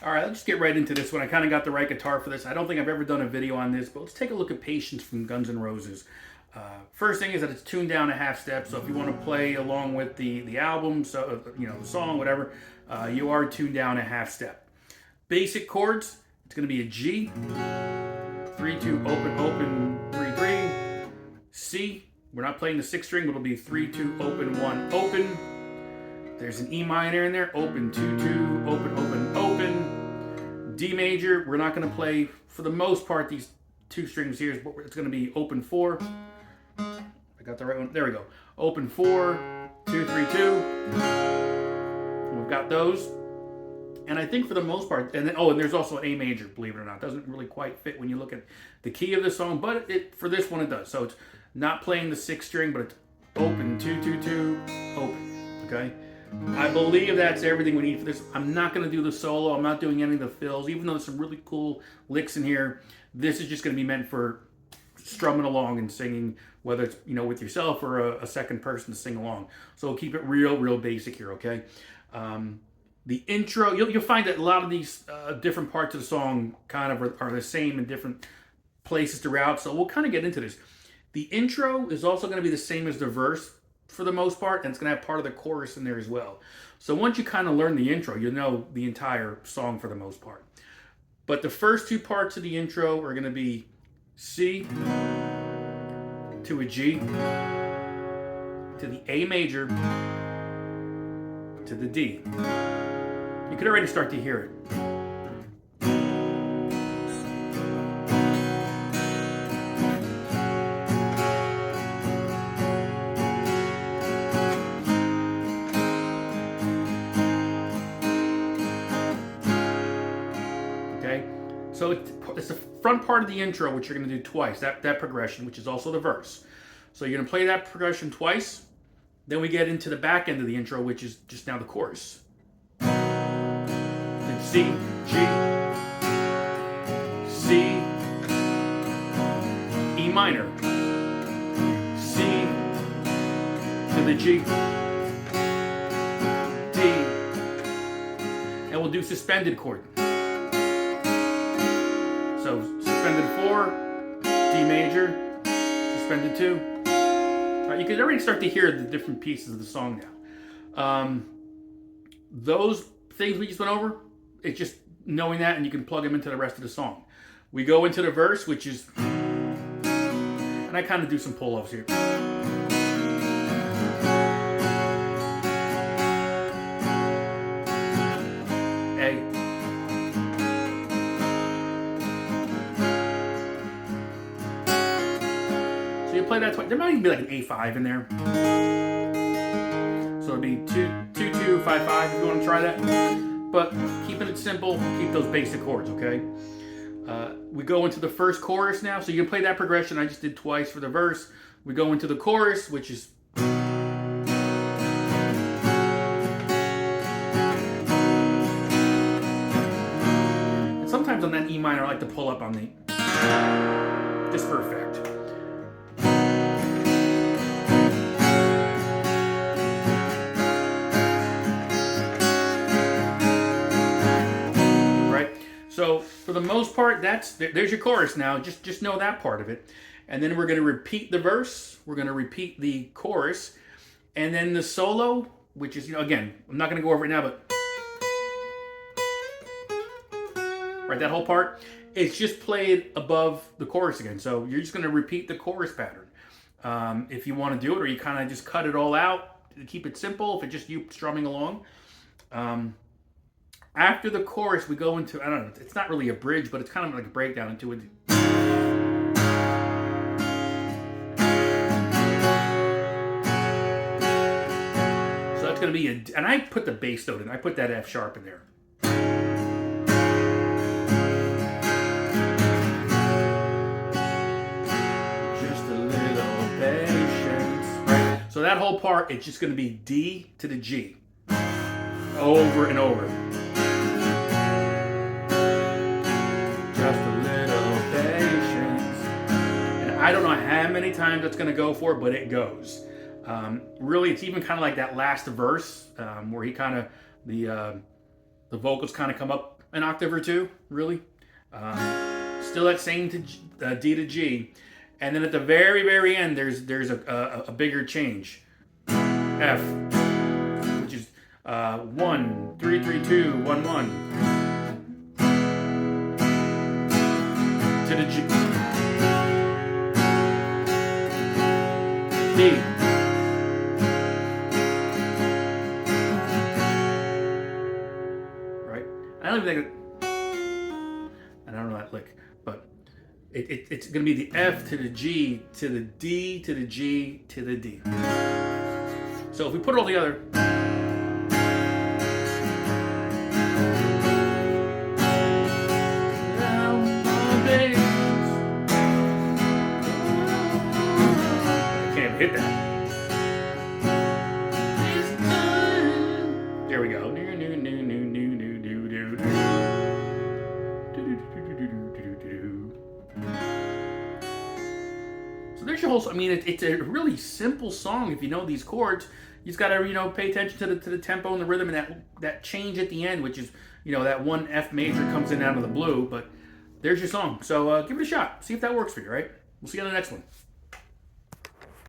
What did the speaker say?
All right, let's just get right into this one. I kind of got the right guitar for this. I don't think I've ever done a video on this, but let's take a look at Patience from Guns N' Roses. First thing is that it's tuned down a half step, so if you want to play along with the album, so the song, whatever, you are tuned down a half step. Basic chords, it's going to be a G, 3-2 open, open, 3-3, C. We're not playing the 6th string, but it'll be 3-2 open, 1 open. There's an E minor in there, open, 2-2, open, open, open. D major, we're not going to play, for the most part, these 2 strings here, but it's going to be open 4. I got the right one, there we go. Open 4, 2, 3, 2. We've got those. And I think for the most part, and then, and there's also an A major, believe it or not. It doesn't really quite fit when you look at the key of the song, but for this one it does. So it's not playing the 6th string, but it's open, 2, 2, 2, open, okay? I believe that's everything we need for this. I'm not going to do the solo. I'm not doing any of the fills, even though there's some really cool licks in here. This is just going to be meant for strumming along and singing, whether it's with yourself or a second person to sing along. So we'll keep it real basic here, okay? The intro, you'll find that a lot of these different parts of the song kind of are the same in different places throughout. So we'll kind of get into this. The intro is also going to be the same as the verse, for the most part, and it's going to have part of the chorus in there as well. So once you kind of learn the intro, you'll know the entire song for the most part. But the first 2 parts of the intro are going to be C to a G, to the A major, to the D. You can already start to hear it. So it's the front part of the intro, which you're going to do twice, that progression, which is also the verse. So you're going to play that progression twice. Then we get into the back end of the intro, which is just now the chorus. Then C, G, C, E minor, C to the G, D, and we'll do suspended chord. So suspended 4, D major, suspended 2. All right, you can already start to hear the different pieces of the song now. Those things we just went over, it's just knowing that, and you can plug them into the rest of the song. We go into the verse, which is, and I kind of do some pull-offs here. A. So you play that twice. There might even be like an A5 in there. So it'd be 2, 2, 2, 5, 5 if you want to try that. But keeping it simple, keep those basic chords, okay? We go into the first chorus now. So you can play that progression I just did twice for the verse. We go into the chorus, which is... And sometimes on that E minor, I like to pull up on the... just for effect. So for the most part, there's your chorus now. Just know that part of it. And then we're going to repeat the verse. We're going to repeat the chorus. And then the solo, which is, again, I'm not going to go over it now, but... right, that whole part, it's just played above the chorus again. So you're just going to repeat the chorus pattern. If you want to do it, or you kind of just cut it all out to keep it simple, if it's just you strumming along. After the chorus, we go into, I don't know, it's not really a bridge, but it's kind of like a breakdown into it. So that's going to be and I put the bass note in, I put that F sharp in there. Just a little patience. Right? So that whole part, it's just going to be D to the G. Over and over. I don't know how many times that's going to go for, but it goes. Really, it's even kind of like that last verse where he kind of, the vocals kind of come up an octave or two, really. Still that same D to G. And then at the very, very end, there's a bigger change. F, which is 1, 3, 3, 2, 1, 1. To the G. D. Right? I don't even think I don't know that lick, but it's going to be the F to the G to the D to the G to the D. So if we put it all together, I can't hit that. There we go. So there's your whole. I mean, it's a really simple song if you know these chords. You just gotta, pay attention to the tempo and the rhythm and that change at the end, which is, that one F major comes in out of the blue. But there's your song. So give it a shot. See if that works for you. Right? We'll see you on the next one.